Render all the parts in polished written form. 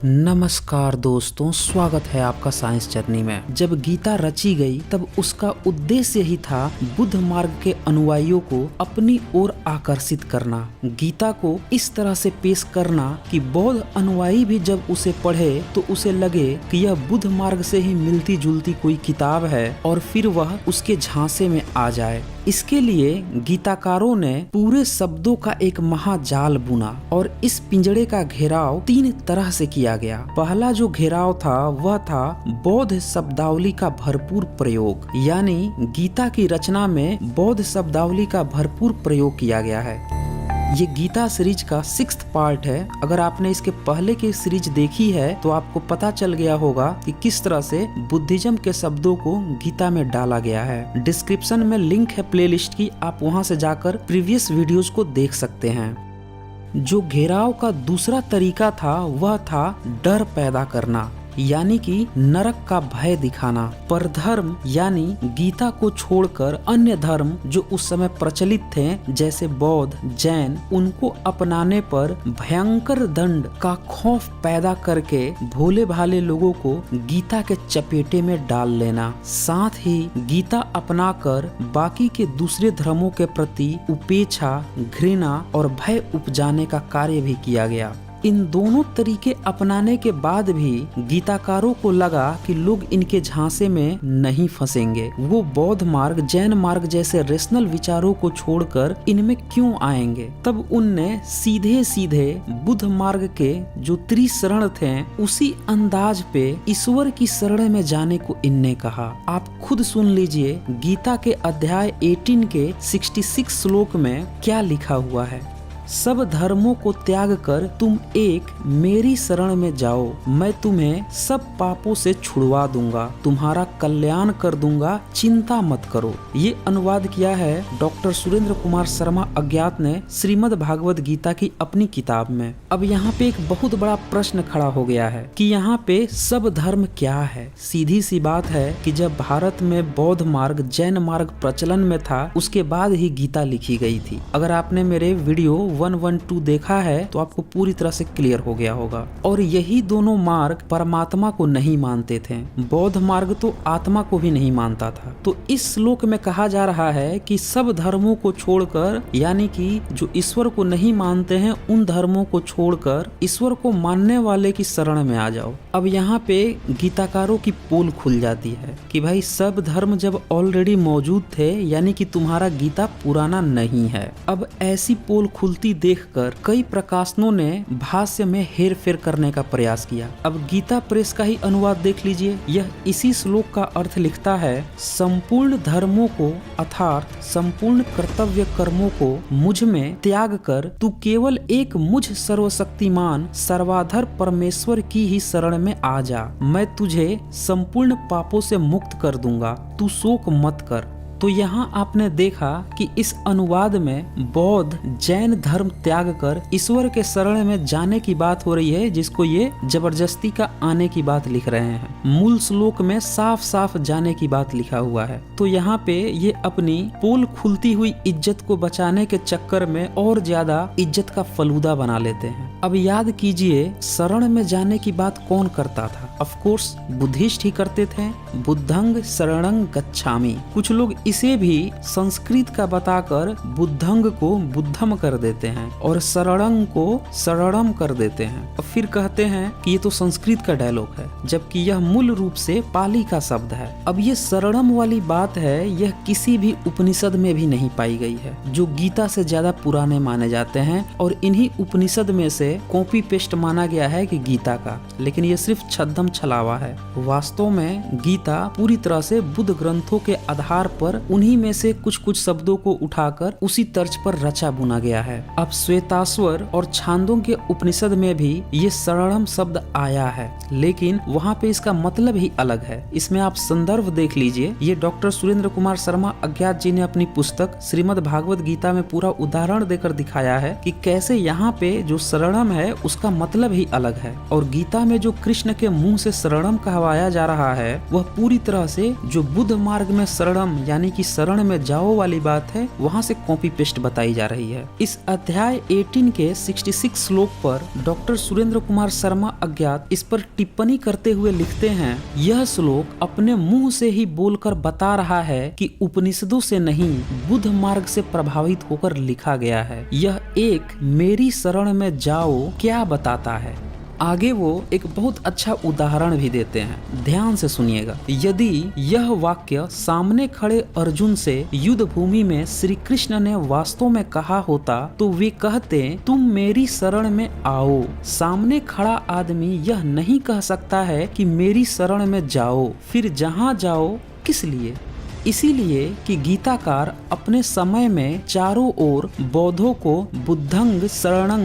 नमस्कार दोस्तों, स्वागत है आपका साइंस जर्नी में। जब गीता रची गई तब उसका उद्देश्य ही था बुद्ध मार्ग के अनुयायियों को अपनी ओर आकर्षित करना, गीता को इस तरह से पेश करना कि बौद्ध अनुयायी भी जब उसे पढ़े तो उसे लगे कि यह बुद्ध मार्ग से ही मिलती जुलती कोई किताब है और फिर वह उसके झांसे में आ जाए। इसके लिए गीताकारों ने पूरे शब्दों का एक महाजाल बुना और इस पिंजड़े का घेराव 3 तरह से किया गया। पहला जो घेराव था वह था बौद्ध शब्दावली का भरपूर प्रयोग, यानी गीता की रचना में बौद्ध शब्दावली का भरपूर प्रयोग किया गया है। ये गीता सीरीज का 6th पार्ट है। अगर आपने इसके पहले की सीरीज देखी है तो आपको पता चल गया होगा कि किस तरह से बुद्धिज्म के शब्दों को गीता में डाला गया है। डिस्क्रिप्शन में लिंक है प्लेलिस्ट की, आप वहां से जाकर प्रीवियस वीडियोस को देख सकते हैं। जो घेराव का दूसरा तरीका था वह था डर पैदा करना, यानी कि नरक का भय दिखाना। परधर्म यानी गीता को छोड़कर अन्य धर्म जो उस समय प्रचलित थे जैसे बौद्ध, जैन, उनको अपनाने पर भयंकर दंड का खौफ पैदा करके भोले भाले लोगों को गीता के चपेटे में डाल लेना। साथ ही गीता अपनाकर बाकी के दूसरे धर्मों के प्रति उपेक्षा, घृणा और भय उपजाने का कार्य भी किया गया। इन दोनों तरीके अपनाने के बाद भी गीताकारों को लगा कि लोग इनके झांसे में नहीं फंसेंगे, वो बौद्ध मार्ग, जैन मार्ग जैसे रेशनल विचारों को छोड़कर इनमें क्यों आएंगे। तब उनने सीधे सीधे बुद्ध मार्ग के जो त्रिशरण थे उसी अंदाज पे ईश्वर की शरण में जाने को इनने कहा। आप खुद सुन लीजिए गीता के अध्याय 18 के 66 श्लोक में क्या लिखा हुआ है। सब धर्मों को त्याग कर तुम एक मेरी शरण में जाओ, मैं तुम्हें सब पापों से छुड़वा दूंगा, तुम्हारा कल्याण कर दूंगा, चिंता मत करो। ये अनुवाद किया है डॉक्टर सुरेंद्र कुमार शर्मा अज्ञात ने श्रीमद् भागवत गीता की अपनी किताब में। अब यहाँ पे एक बहुत बड़ा प्रश्न खड़ा हो गया है कि यहाँ पे सब धर्म क्या है। सीधी सी बात है कि जब भारत में बौद्ध मार्ग, जैन मार्ग प्रचलन में था उसके बाद ही गीता लिखी गई थी। अगर आपने मेरे वीडियो 112 देखा है तो आपको पूरी तरह से क्लियर हो गया होगा। और यही दोनों मार्ग परमात्मा को नहीं मानते थे। बौद्ध मार्ग तो आत्मा को भी नहीं मानता था। तो इस श्लोक में कहा जा रहा है कि सब धर्मों को छोड़कर, यानी कि जो ईश्वर को नहीं मानते हैं उन धर्मों को छोड़कर ईश्वर को मानने वाले की शरण में आ जाओ। अब यहाँ पे गीताकारों की पोल खुल जाती है कि भाई सब धर्म जब ऑलरेडी मौजूद थे, यानी कि तुम्हारा गीता पुराना नहीं है। अब ऐसी पोल खुलती देखकर कई प्रकाशनों ने भाष्य में हेर फेर करने का प्रयास किया। अब गीता प्रेस का ही अनुवाद देख लीजिए। यह इसी श्लोक का अर्थ लिखता है, संपूर्ण धर्मों को अर्थात संपूर्ण कर्तव्य कर्मों को मुझ में त्याग कर तू केवल एक मुझ सर्वशक्तिमान सर्वाधर परमेश्वर की ही शरण में आ जा, मैं तुझे संपूर्ण पापों से मुक्त कर दूंगा, तू शोक मत कर। तो यहाँ आपने देखा कि इस अनुवाद में बौद्ध, जैन धर्म त्याग कर ईश्वर के शरण में जाने की बात हो रही है, जिसको ये जबरदस्ती का आने की बात लिख रहे हैं। मूल श्लोक में साफ साफ जाने की बात लिखा हुआ है। तो यहाँ पे ये अपनी पोल खुलती हुई इज्जत को बचाने के चक्कर में और ज्यादा इज्जत का फलूदा बना लेते हैं। अब याद कीजिए, शरण में जाने की बात कौन करता था? ऑफ कोर्स बुद्धिस्ट ही करते थे। बुद्धंग शरणं गच्छामि। कुछ लोग इसे भी संस्कृत का बताकर बुद्धंग को बुद्धम कर देते हैं और शरणं को शरणम कर देते हैं और फिर कहते हैं कि ये तो संस्कृत का डायलॉग है, जबकि यह मूल रूप से पाली का शब्द है। अब ये शरणम वाली बात है, यह किसी भी उपनिषद में भी नहीं पाई गई है, जो गीता से ज्यादा पुराने माने जाते हैं। और इन्हीं उपनिषद में से कॉपी पेस्ट माना गया है कि गीता का, लेकिन ये सिर्फ छद्म छलावा है। वास्तव में गीता पूरी तरह से बुद्ध ग्रंथों के आधार पर उन्हीं में से कुछ कुछ शब्दों को उठाकर उसी तर्ज पर रचा बुना गया है। अब श्वेताश्वर और छांदोग्य उपनिषद में भी ये शरणम शब्द आया है, लेकिन वहाँ पे इसका मतलब ही अलग है। इसमें आप संदर्भ देख लीजिए। ये डॉक्टर सुरेंद्र कुमार शर्मा अज्ञात जी ने अपनी पुस्तक श्रीमद् भागवत गीता में पूरा उदाहरण देकर दिखाया है कि कैसे यहाँ पे जो शरणम है उसका मतलब ही अलग है। और गीता में जो कृष्ण के मुंह से शरणम कहवाया जा रहा है वह पूरी तरह से जो बुद्ध मार्ग में शरणम यानी कि शरण में जाओ वाली बात है वहाँ से कॉपी पेस्ट बताई जा रही है। इस अध्याय 18 के 66 श्लोक पर डॉक्टर सुरेंद्र कुमार शर्मा अज्ञात इस पर टिप्पणी करते हुए लिखते हैं, यह श्लोक अपने मुंह से ही बोलकर बता रहा है कि उपनिषदों से नहीं बुद्ध मार्ग से प्रभावित होकर लिखा गया है। यह एक मेरी शरण में जाओ क्या बताता है। आगे वो एक बहुत अच्छा उदाहरण भी देते हैं, ध्यान से सुनिएगा। यदि यह वाक्य सामने खड़े अर्जुन से युद्ध भूमि में श्री कृष्ण ने वास्तव में कहा होता तो वे कहते तुम मेरी शरण में आओ। सामने खड़ा आदमी यह नहीं कह सकता है कि मेरी शरण में जाओ, फिर जहाँ जाओ किस लिए? इसीलिए कि गीताकार अपने समय में चारों ओर बौद्धों को बुद्धंग शरणं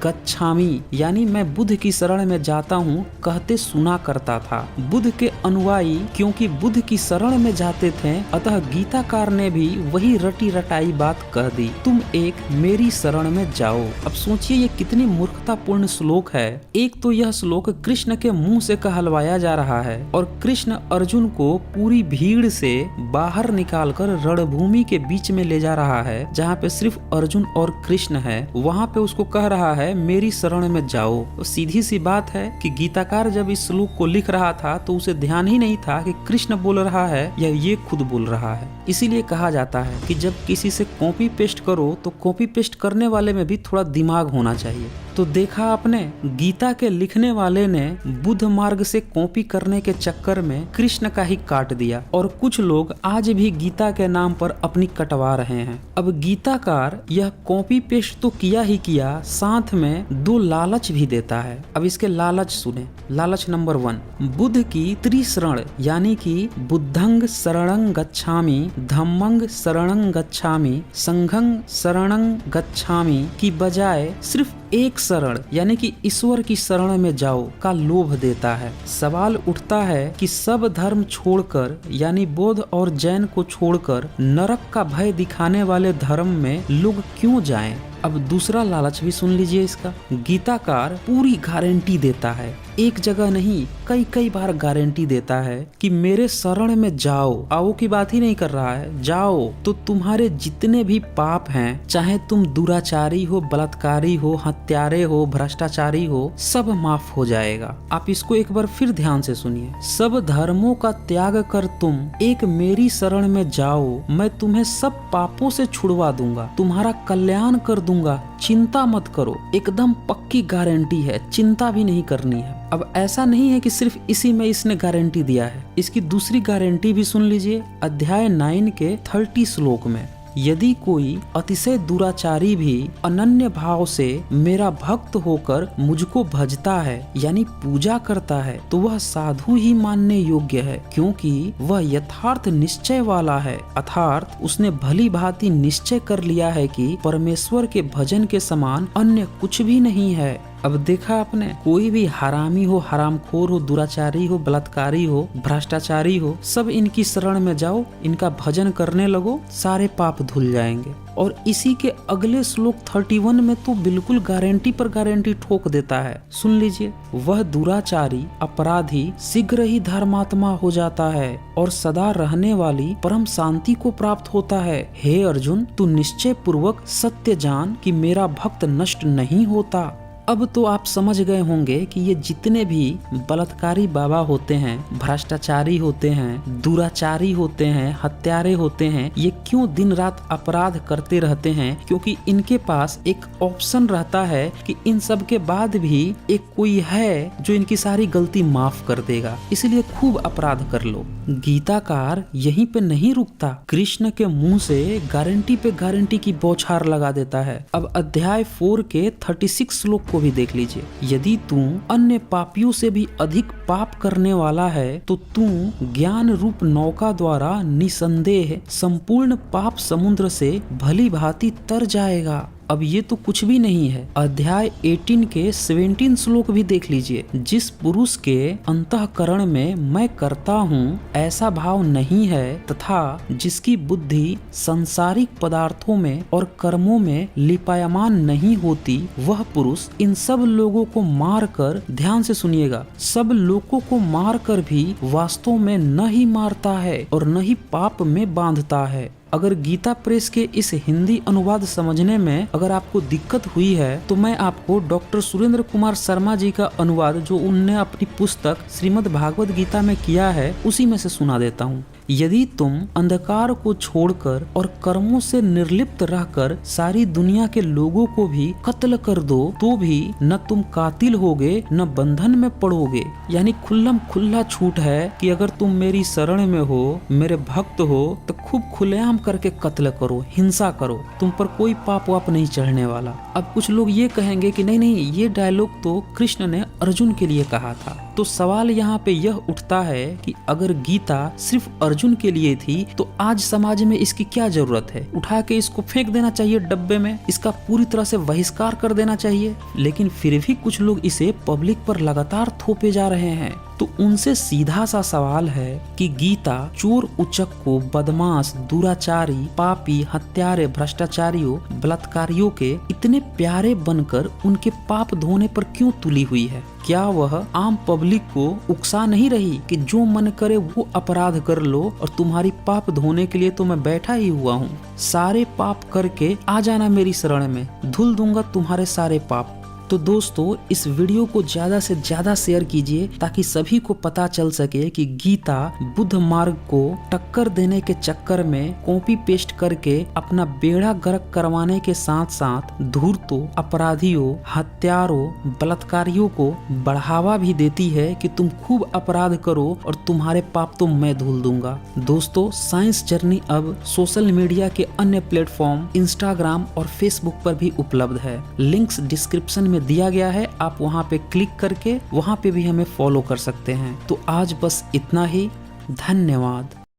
गच्छामि यानी मैं बुद्ध की शरण में जाता हूँ कहते सुना करता था। बुद्ध के अनुयायी क्योंकि बुद्ध की शरण में जाते थे, अतः गीताकार ने भी वही रटी रटाई बात कह दी, तुम एक मेरी शरण में जाओ। अब सोचिए ये कितनी मूर्खतापूर्ण श्लोक है। एक तो यह श्लोक कृष्ण के मुंह से कहलवाया जा रहा है और कृष्ण अर्जुन को पूरी भीड़ से बाहर निकालकर रणभूमि के बीच में ले जा रहा है जहाँ पे सिर्फ अर्जुन और कृष्ण है। वहाँ पे उसको कह रहा है मेरी शरण में जाओ। तो सीधी सी बात है कि गीताकार जब इस श्लोक को लिख रहा था तो उसे ध्यान ही नहीं था कि कृष्ण बोल रहा है या ये खुद बोल रहा है। इसीलिए कहा जाता है कि जब किसी से कॉपी पेस्ट करो तो कॉपी पेस्ट करने वाले में भी थोड़ा दिमाग होना चाहिए। तो देखा आपने, गीता के लिखने वाले ने बुद्ध मार्ग से कॉपी करने के चक्कर में कृष्ण का ही काट दिया और कुछ लोग आज भी गीता के नाम पर अपनी कटवा रहे हैं। अब गीताकार यह कॉपी पेस्ट तो किया ही किया, साथ में दो लालच भी देता है। अब इसके लालच सुने। लालच नंबर 1, बुद्ध की त्रिशरण यानी कि बुद्धंग शरणं गच्छामि, धम्मंग शरणं गच्छामि, संघं शरणं गच्छामि की बजाय सिर्फ एक शरण यानी कि ईश्वर की शरण में जाओ का लोभ देता है। सवाल उठता है कि सब धर्म छोड़कर यानी बौद्ध और जैन को छोड़कर नरक का भय दिखाने वाले धर्म में लोग क्यों जाएं? अब दूसरा लालच भी सुन लीजिए इसका। गीताकार पूरी गारंटी देता है, एक जगह नहीं कई बार गारंटी देता है कि मेरे शरण में जाओ। आओ की बात ही नहीं कर रहा है, जाओ तो तुम्हारे जितने भी पाप हैं, चाहे तुम दुराचारी हो, बलात्कारी हो, हत्यारे हो, भ्रष्टाचारी हो, सब माफ हो जाएगा। आप इसको एक बार फिर ध्यान से सुनिए। सब धर्मों का त्याग कर तुम एक मेरी शरण में जाओ, मैं तुम्हें सब पापों से छुड़वा दूंगा, तुम्हारा कल्याण कर दूंगा, चिंता मत करो। एकदम पक्की गारंटी है, चिंता भी नहीं करनी है। अब ऐसा नहीं है कि सिर्फ इसी में इसने गारंटी दिया है, इसकी दूसरी गारंटी भी सुन लीजिए। अध्याय 9 के 30 श्लोक में, यदि कोई अतिशय दुराचारी भी अनन्य भाव से मेरा भक्त होकर मुझको भजता है यानी पूजा करता है तो वह साधु ही मानने योग्य है, क्योंकि वह यथार्थ निश्चय वाला है। अर्थात उसने भली भांति निश्चय कर लिया है कि परमेश्वर के भजन के समान अन्य कुछ भी नहीं है। अब देखा आपने, कोई भी हरामी हो, हरामखोर हो, दुराचारी हो, बलात्कारी हो, भ्रष्टाचारी हो, सब इनकी शरण में जाओ, इनका भजन करने लगो, सारे पाप धुल जाएंगे। और इसी के अगले श्लोक 31 में तो बिल्कुल गारंटी पर गारंटी ठोक देता है। सुन लीजिए, वह दुराचारी अपराधी शीघ्र ही धर्मात्मा हो जाता है और सदा रहने वाली परम शांति को प्राप्त होता है। हे अर्जुन, तू निश्चय पूर्वक सत्य जान कि मेरा भक्त नष्ट नहीं होता। अब तो आप समझ गए होंगे कि ये जितने भी बलात्कारी बाबा होते हैं, भ्रष्टाचारी होते हैं, दुराचारी होते हैं, हत्यारे होते हैं, ये क्यों दिन रात अपराध करते रहते हैं? क्योंकि इनके पास एक ऑप्शन रहता है कि इन सब के बाद भी एक कोई है जो इनकी सारी गलती माफ कर देगा, इसलिए खूब अपराध कर लो। गीताकार यहीं पे नहीं रुकता, कृष्ण के मुंह से गारंटी पे गारंटी की बौछार लगा देता है। अब अध्याय 4 के 36 श्लोक को भी देख लीजिए। यदि तू अन्य पापियों से भी अधिक पाप करने वाला है तो तू ज्ञान रूप नौका द्वारा निसंदेह संपूर्ण पाप समुद्र से भली भांति तर जाएगा। अब ये तो कुछ भी नहीं है। अध्याय 18 के 17 श्लोक भी देख लीजिए। जिस पुरुष के अंतःकरण में मैं करता हूँ ऐसा भाव नहीं है तथा जिसकी बुद्धि सांसारिक पदार्थों में और कर्मों में लिपायमान नहीं होती, वह पुरुष इन सब लोगों को मारकर, ध्यान से सुनिएगा, सब लोगों को मारकर भी वास्तव में न ही मारता है और न ही पाप में बांधता है। अगर गीता प्रेस के इस हिंदी अनुवाद समझने में अगर आपको दिक्कत हुई है तो मैं आपको डॉक्टर सुरेंद्र कुमार शर्मा जी का अनुवाद जो उनने अपनी पुस्तक श्रीमद् भागवत गीता में किया है उसी में से सुना देता हूँ। यदि तुम अंधकार को छोड़कर और कर्मों से निर्लिप्त रहकर सारी दुनिया के लोगों को भी कत्ल कर दो तो भी न तुम कातिल होगे न बंधन में पड़ोगे। यानी खुल्लम खुल्ला छूट है कि अगर तुम मेरी शरण में हो, मेरे भक्त हो, तो खूब खुलेआम करके कत्ल करो, हिंसा करो, तुम पर कोई पाप वाप नहीं चढ़ने वाला। अब कुछ लोग ये कहेंगे कि नहीं, ये डायलॉग तो कृष्ण ने अर्जुन के लिए कहा था। तो सवाल यहाँ पे यह उठता है कि अगर गीता सिर्फ अर्जुन के लिए थी तो आज समाज में इसकी क्या जरूरत है? उठा के इसको फेंक देना चाहिए डब्बे में, इसका पूरी तरह से बहिष्कार कर देना चाहिए। लेकिन फिर भी कुछ लोग इसे पब्लिक पर लगातार थोपे जा रहे हैं। तो उनसे सीधा सा सवाल है कि गीता चोर उचक्कों, बदमाश, दुराचारी, पापी, हत्यारे, भ्रष्टाचारियों, बलात्कारियों के इतने प्यारे बनकर उनके पाप धोने पर क्यों तुली हुई है? क्या वह आम पब्लिक को उकसा नहीं रही कि जो मन करे वो अपराध कर लो और तुम्हारी पाप धोने के लिए तो मैं बैठा ही हुआ हूँ, सारे पाप करके आ जाना मेरी शरण में, धुल दूंगा तुम्हारे सारे पाप। तो दोस्तों इस वीडियो को ज्यादा से ज्यादा शेयर कीजिए ताकि सभी को पता चल सके कि गीता बुद्ध मार्ग को टक्कर देने के चक्कर में कॉपी पेस्ट करके अपना बेड़ा गर्क करवाने के साथ साथ धूर्तों, अपराधियों, हत्यारों, बलात्कारियों को बढ़ावा भी देती है कि तुम खूब अपराध करो और तुम्हारे पाप तो मैं धुल दूंगा। दोस्तों साइंस जर्नी अब सोशल मीडिया के अन्य प्लेटफॉर्म इंस्टाग्राम और फेसबुक पर भी उपलब्ध है। लिंक्स डिस्क्रिप्शन में दिया गया है, आप वहां पे क्लिक करके वहां पे भी हमें फॉलो कर सकते हैं। तो आज बस इतना ही, धन्यवाद।